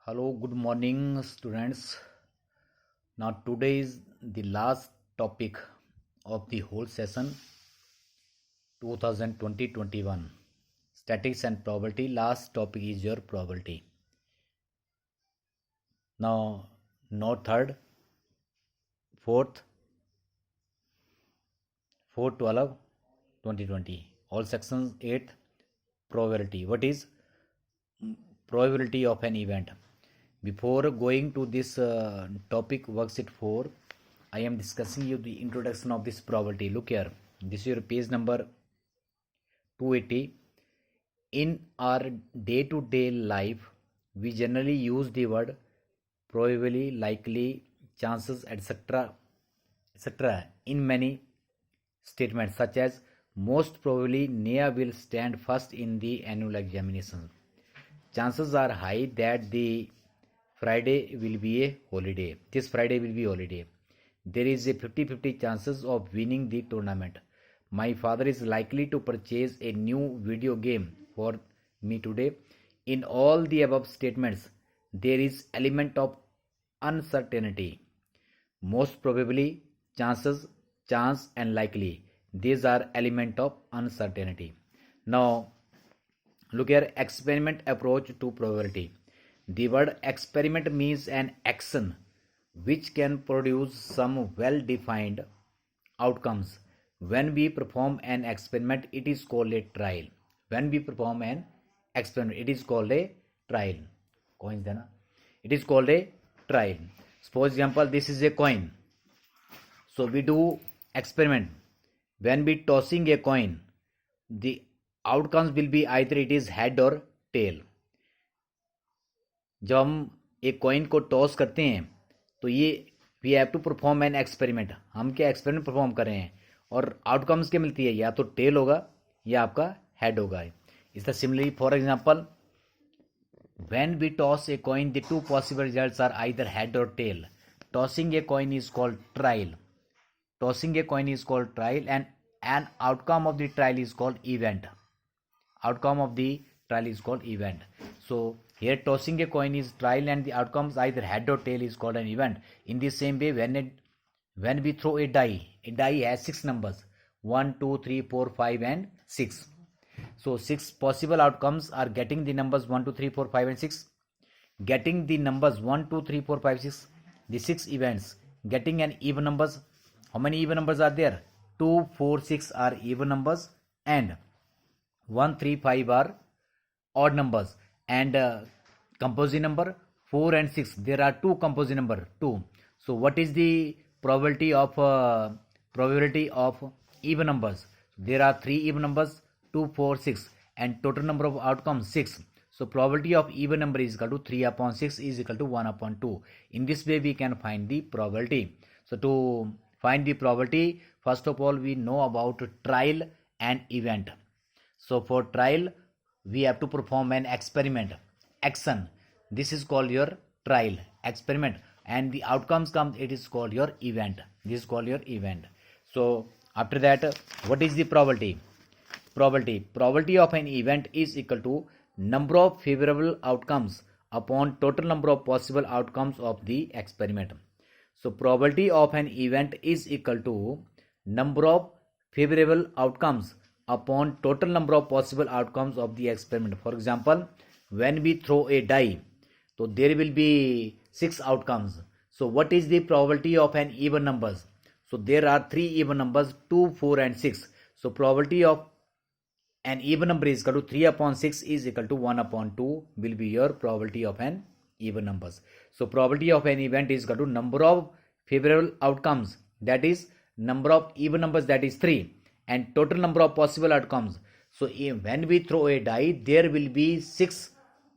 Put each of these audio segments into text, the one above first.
Hello, good morning, students. Now, today is the last topic of the whole session 2020-21 statics and probability. Last topic is your probability. Now, note third, fourth, 4, 12, 2020. All sections 8th, probability. What is probability of an event? Before going to this topic worksheet 4, I am discussing you the introduction of this probability. Look here, this is your page number 280. In our day-to-day life, we generally use the word probably, likely, chances, etc. in many statements such as most probably Nia will stand first in the annual examination. Chances are high that the Friday will be a holiday. This Friday will be holiday. There is a 50-50 chances of winning the tournament. My father is likely to purchase a new video game for me today. In all the above statements, there is element of uncertainty. Most probably, chances, chance and likely. These are element of uncertainty. Now, look here, experiment approach to probability. The word experiment means an action which can produce some well-defined outcomes. When we perform an experiment, it is called a trial. When we perform an experiment, it is called a trial. Coins dena? It is called a trial. For example, this is a coin. So we do experiment. When we tossing a coin, the outcomes will be either it is head or tail. जब हम एक coin को toss करते हैं तो ये we have to perform an experiment. हम क्या एक्सपेरिमेंट परफॉर्म कर रहे हैं और आउटकम्स क्या मिलती है, या तो टेल होगा या आपका हेड होगा. इस the similarly for example when we toss a coin the two possible results are either head or tail. Tossing a coin is called trial. Tossing a coin is called trial and an outcome of the trial is called event. Outcome of the trial is called event. So here tossing a coin is trial and the outcomes either head or tail is called an event. In the same way, when we throw a die has 6 numbers, 1 2 3 4 5 and 6. So 6 possible outcomes are getting the numbers 1 2 3 4 5 and 6, getting the numbers 1 2 3 4 5 6, the 6 events, getting an even numbers. How many even numbers are there? 2 4 6 are even numbers and 1 3 5 are odd numbers, and composite number 4 and 6, there are two composite number 2. So what is the probability of even numbers? There are 3 even numbers, 2 4 6, and total number of outcomes 6. So probability of even number is equal to 3 upon 6 is equal to 1 upon 2. In this way we can find the probability. So to find the probability, first of all we know about trial and event. So for trial, we have to perform an experiment, action. This is called your trial, experiment, and the outcomes come, it is called your event. This is called your event. So after that, what is the probability? Probability of an event is equal to number of favorable outcomes upon total number of possible outcomes of the experiment. So probability of an event is equal to number of favorable outcomes upon total number of possible outcomes of the experiment. For example, when we throw a die, so there will be 6 outcomes. So what is the probability of an even numbers? So there are 3 even numbers, 2 4 and 6. So probability of an even number is equal to 3 upon 6 is equal to 1 upon 2 will be your probability of an even numbers. So probability of an event is equal to number of favorable outcomes, that is number of even numbers, that is 3, and total number of possible outcomes. So when we throw a die, there will be 6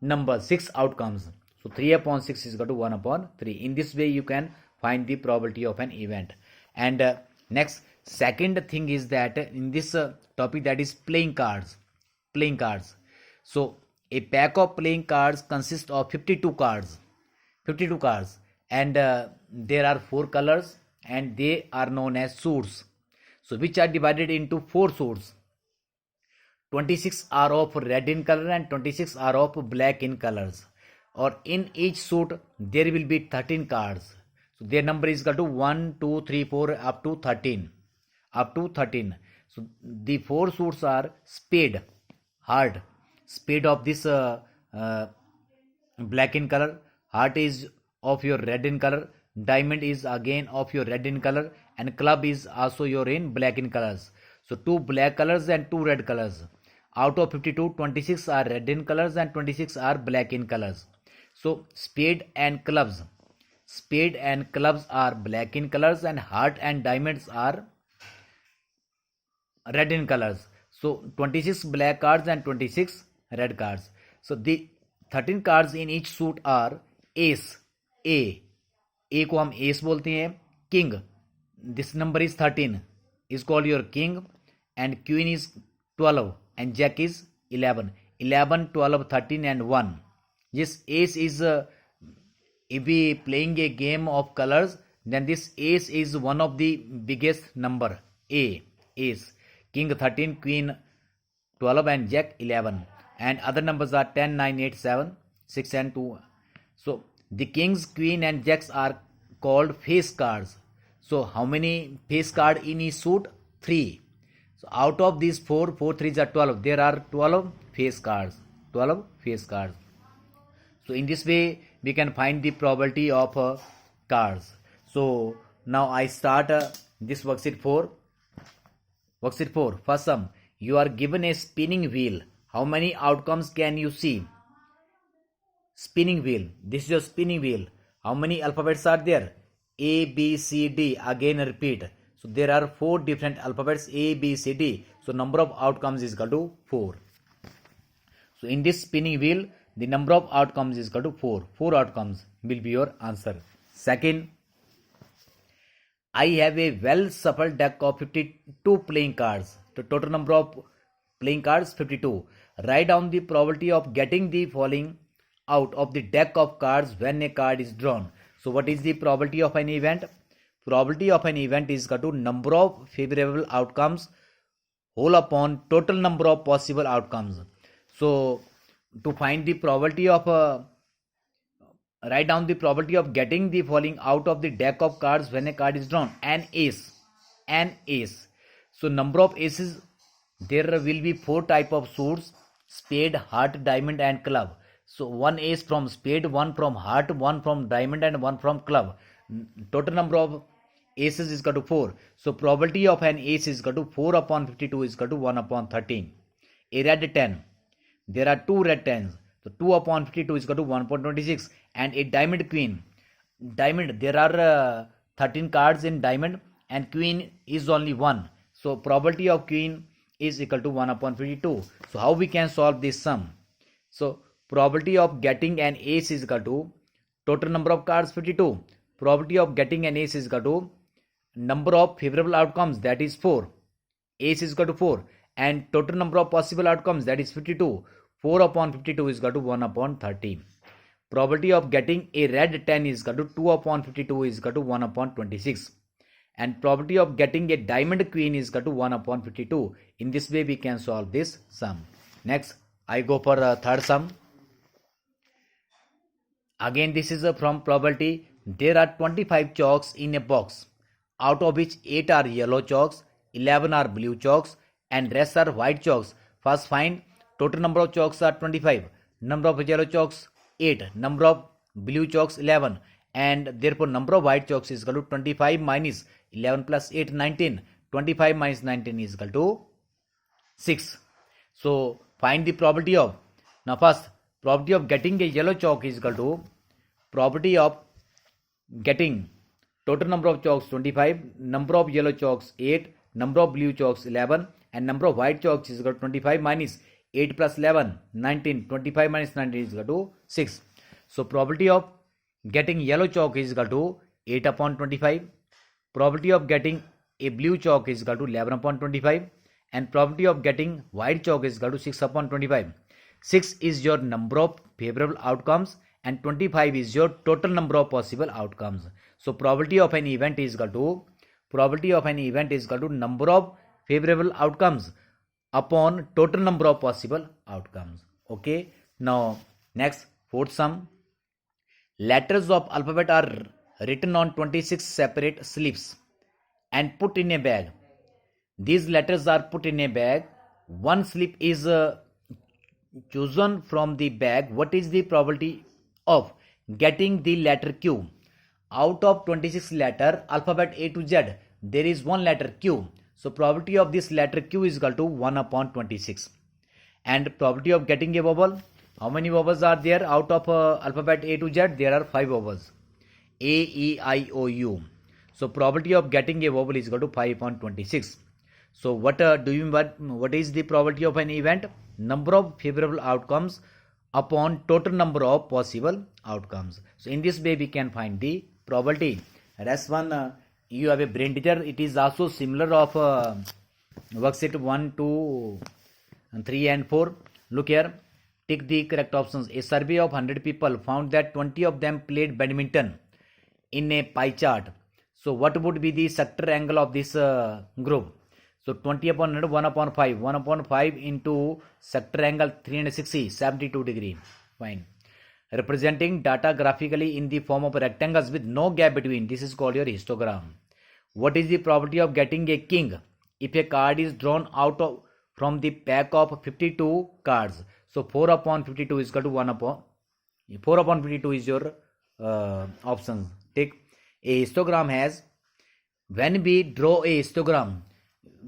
numbers, 6 outcomes. So 3 upon 6 is equal to 1 upon 3. In this way you can find the probability of an event. And next, second thing is that in this topic, that is playing cards. So a pack of playing cards consists of 52 cards, and there are 4 colors and they are known as suits. So which are divided into 4 suits. 26 are of red in color and 26 are of black in colors. or in each suit there will be 13 cards. So their number is equal to 1, 2, 3, 4 up to 13. Up to 13. So the four suits are spade, heart, spade of this black in color, heart is of your red in color, diamond is again of your red in color, and club is also your in black in colors. So two black colors and two red colors. Out of 52, 26 are red in colors and 26 are black in colors. So spade and clubs are black in colors, and heart and diamonds are red in colors. So 26 black cards and 26 red cards. So the 13 cards in each suit are ace, a को हम ace बोलते हैं. king, this number is 13, is called your king, and queen is 12 and jack is 11. 11, 12, 13 and 1. This ace is if we playing a game of colors, then this ace is one of the biggest number. Ace, king 13, queen 12 and jack 11, and other numbers are 10, 9, 8, 7, 6 and 2. So the kings, queen and jacks are called face cards. So how many face card in each suit? 3. So out of these 4 3s are 12. There are 12 face cards. 12 face cards. So in this way we can find the probability of cards. So now I start this worksheet 4. Worksheet 4. First sum. You are given a spinning wheel. How many outcomes can you see? Spinning wheel. This is your spinning wheel. How many alphabets are there? A, B, C, D. Again repeat. So there are 4 different alphabets A, B, C, D. So number of outcomes is equal to 4. So in this spinning wheel, the number of outcomes is equal to 4. 4 outcomes will be your answer. Second, I have a well shuffled deck of 52 playing cards. The total number of playing cards 52. Write down the probability of getting the following out of the deck of cards when a card is drawn. So what is the probability of an event? Probability of an event is equal to number of favorable outcomes whole upon total number of possible outcomes. So to find the probability of write down the probability of getting the following out of the deck of cards when a card is drawn. An ace. So number of aces, there will be 4 type of suits: spade, heart, diamond and club. So one ace from spade, one from heart, one from diamond and one from club. Total number of aces is equal to 4. So probability of an ace is equal to 4 upon 52 is equal to 1 upon 13. A red 10. There are 2 red 10s. So 2 upon 52 is equal to 1.26. And a diamond queen. Diamond, there are 13 cards in diamond and queen is only 1. So probability of queen is equal to 1 upon 52. So how we can solve this sum? So probability of getting an ace is equal to total number of cards 52. Probability of getting an ace is equal to number of favorable outcomes, that is 4. Ace is equal to 4. And total number of possible outcomes, that is 52. 4 upon 52 is equal to 1 upon 13. Probability of getting a red 10 is equal to 2 upon 52 is equal to 1 upon 26. And probability of getting a diamond queen is equal to 1 upon 52. In this way we can solve this sum. Next, I go for a third sum. Again, this is from probability. There are 25 chalks in a box, out of which 8 are yellow chalks, 11 are blue chalks, and rest are white chalks. First find total number of chalks are 25, number of yellow chalks 8, number of blue chalks 11, and therefore number of white chalks is equal to 25 minus 11 plus 8, 19. 25 minus 19 is equal to 6. So find the probability of, now first, probability of getting a yellow chalk is equal to probability of getting total number of chalks 25, number of yellow chalks 8, number of blue chalks 11, and number of white chalks is equal to 25 minus 8 plus 11, 19. 25 minus 19 is equal to 6. So probability of getting yellow chalk is equal to 8 upon 25. Probability of getting a blue chalk is equal to 11 upon 25. And probability of getting white chalk is equal to 6 upon 25. 6 is your number of favorable outcomes and 25 is your total number of possible outcomes. So probability of an event is equal to number of favorable outcomes upon total number of possible outcomes. Okay. Now next, fourth sum. Letters of alphabet are written on 26 separate slips and put in a bag. These letters are put in a bag. One slip is chosen from the bag. What is the probability of getting the letter Q? Out of 26 letter alphabet A to Z, there is one letter Q. So probability of this letter Q is equal to 1 upon 26. And probability of getting a vowel, how many vowels are there out of alphabet A to Z? There are 5 vowels. A, E, I, O, U. So probability of getting a vowel is equal to 5 upon 26. So what is the probability of an event? Number of favorable outcomes upon total number of possible outcomes. So in this way we can find the probability. Rest one, you have a brain teaser. It is also similar of worksheet 1, 2, 3 and 4. Look here. Tick the correct options. A survey of 100 people found that 20 of them played badminton in a pie chart. So what would be the sector angle of this group? So 20 upon 100, 1 upon 5. 1 upon 5 into sector angle 360, 72 degree. Fine. Representing data graphically in the form of rectangles with no gap between. This is called your histogram. What is the probability of getting a king if a card is drawn out of from the pack of 52 cards? So 4 upon 52 is equal to 1 upon 4 upon 52 is your options. Take a histogram has, when we draw a histogram,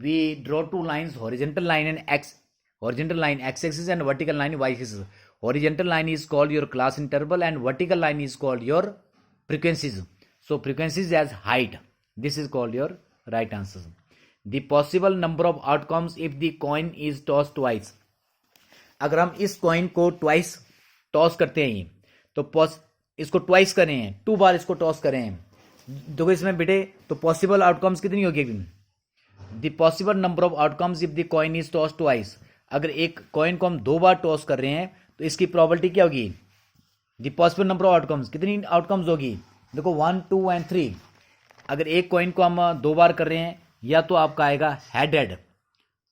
we draw two lines, horizontal line and x-axis and vertical line y-axis. Horizontal line is called your class interval and vertical line is called your frequencies. So frequencies as height. This is called your right answer. The possible number of outcomes if the coin is tossed twice. अगर हम इस coin को twice toss करते हैं तो इसको twice करें, 2 बार इसको टॉस करें, देखो इसमें बेटे तो पॉसिबल आउटकम्स कितनी होगी? The possible number of outcomes if the coin is toss twice. अगर एक कॉइन को हम 2 बार टॉस कर रहे हैं तो इसकी प्रोबेबिलिटी क्या होगी? The possible number of outcomes, कितनी आउटकम्स होगी? देखो 1, 2 एंड 3. अगर एक कॉइन को हम 2 बार कर रहे हैं, या तो आपका आएगा हेड,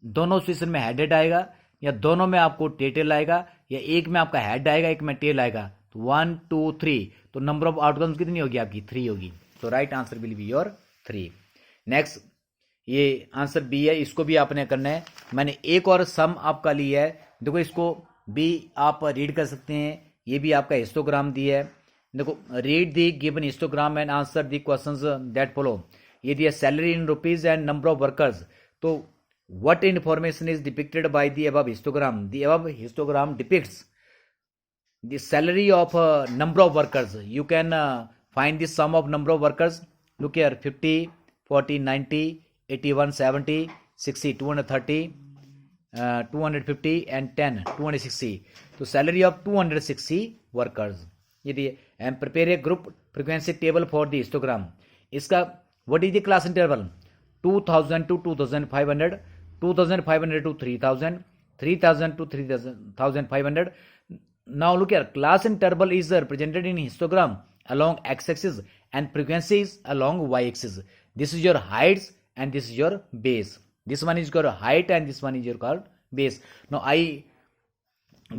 दोनों सिचुएशन में हेड आएगा, या दोनों में आपको टेल आएगा, या एक में आपका हेड आएगा एक में टेल आएगा. तो 1, 2, 3, तो नंबर ऑफ आउटकम्स कितनी होगी आपकी? 3 होगी. तो right answer will be your 3. Next, ये आंसर बी है, इसको भी आपने करना है. मैंने एक और सम आपका लिया है, देखो इसको भी आप रीड कर सकते हैं. ये भी आपका हिस्टोग्राम दिया है. देखो, read the given histogram and answer the questions that follow. ये दिया salary in rupees and number of workers. तो what information is depicted by the above histogram? The above histogram depicts the salary of number of workers. You can find the sum of number of workers. Look here, 50, 40, 90, 81, 70, 60, 230, 250 and 10, 260. So salary of 260 workers. ये दिए. And prepare a group frequency table for the histogram. इसका what is the class interval? 2000 to 2500, 2500 to 3000, 3000 to 3500. Now look here, class interval is represented in histogram along x-axis and frequencies along y-axis. This is your heights and this is your base. This one is your height and this one is your called base. Now I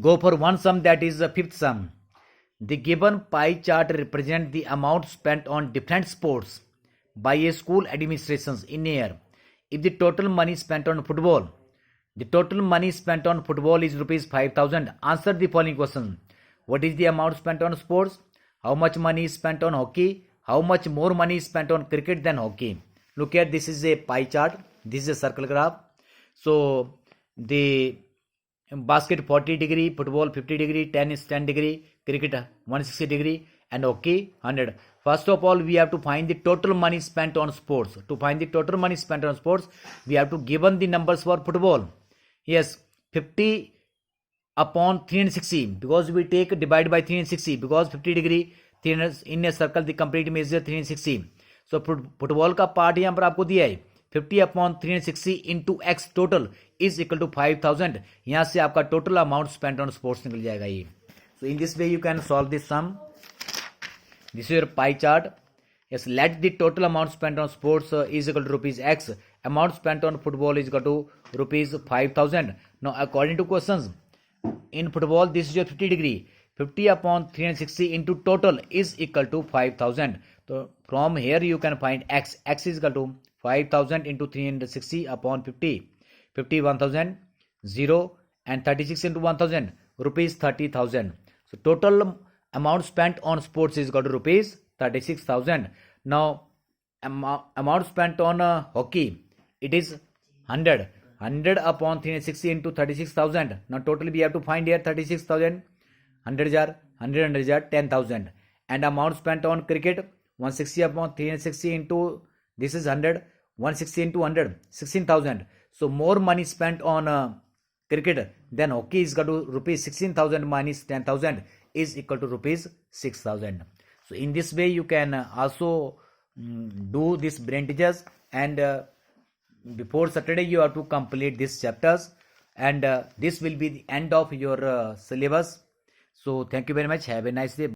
go for one sum, that is the fifth sum. The given pie chart represents the amount spent on different sports by a school administrations in a year. If the total money spent on football, the total money spent on football is rupees 5,000. Answer the following question. What is the amount spent on sports? How much money is spent on hockey? How much more money is spent on cricket than hockey? Look at this is a pie chart. This is a circle graph. So the basket 40 degree, football 50 degree, tennis 10 degree, cricket 160 degree and hockey 100. First of all, we have to find the total money spent on sports. To find the total money spent on sports, we have to given the numbers for football. Yes, 50 upon 360, because we take divide by 360, because 50 degree 300 in a circle the complete measure 360. So football का part यहाँ पर आपको दिया है 50 upon 360 into x total is equal to 5000. यहाँ से आपका total amount spent on sports निकल जाएगा ये. So in this way you can solve this sum. This is your pie chart. Yes, let the total amount spent on sports is equal to rupees x. Amount spent on football is equal to rupees 5000. Now according to questions, in football this is your 50 degree. 50 upon 360 into total is equal to 5000. So from here you can find x. X is equal to 5000 into 360 upon 50. 50 1000, 0, and 36 into 1000, rupees 30,000. So total amount spent on sports is equal to rupees 36,000. Now amount spent on hockey, it is 100. 100 upon 360 into 36,000. Now totally we have to find here 36,000. 100 jar, 100 jar, 10,000. And amount spent on cricket, 160 upon 360 into, this is 100, 160 into 100, 16,000. So more money spent on cricket than hockey is equal to rupees 16,000 minus 10,000 is equal to rupees 6,000. So in this way you can also do this braintages, and before Saturday you have to complete these chapters, and this will be the end of your syllabus. So thank you very much. Have a nice day.